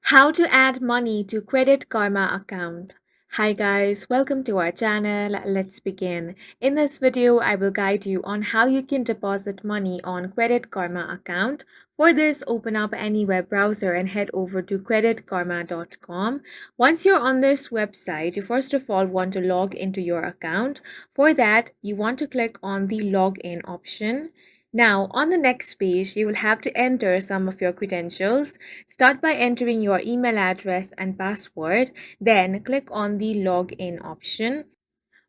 How to add money to Credit Karma account. Hi guys, welcome to our channel. Let's begin. In this video, I will guide you on how you can deposit money on Credit Karma account. For this, open up any web browser and head over to creditkarma.com. Once you're on this website, you first of all want to log into your account. For that, you want to click on the login option. Now, on the next page, you will have to enter some of your credentials. Start by entering your email address and password, then click on the login option.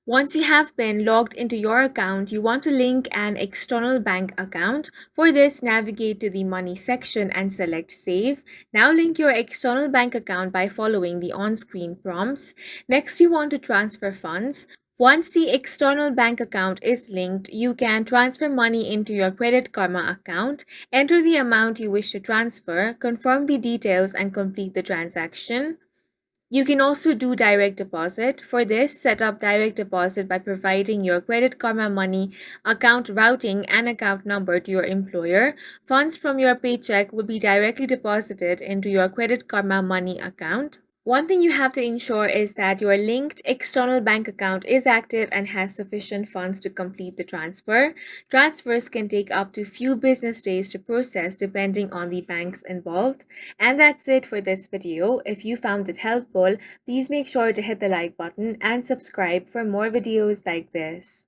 Once you have been logged into your account, you want to link an external bank account. For this, navigate to the Money section and select Save. Now link your external bank account by following the on-screen prompts. Next, you want to transfer funds. Once the external bank account is linked, you can transfer money into your Credit Karma account. Enter the amount you wish to transfer, confirm the details, and complete the transaction. You can also do direct deposit. For this, set up direct deposit by providing your Credit Karma Money account routing and account number to your employer. Funds from your paycheck will be directly deposited into your Credit Karma Money account. One thing you have to ensure is that your linked external bank account is active and has sufficient funds to complete the transfer. Transfers can take up to few business days to process depending on the banks involved. And that's it for this video. If you found it helpful, please make sure to hit the like button and subscribe for more videos like this.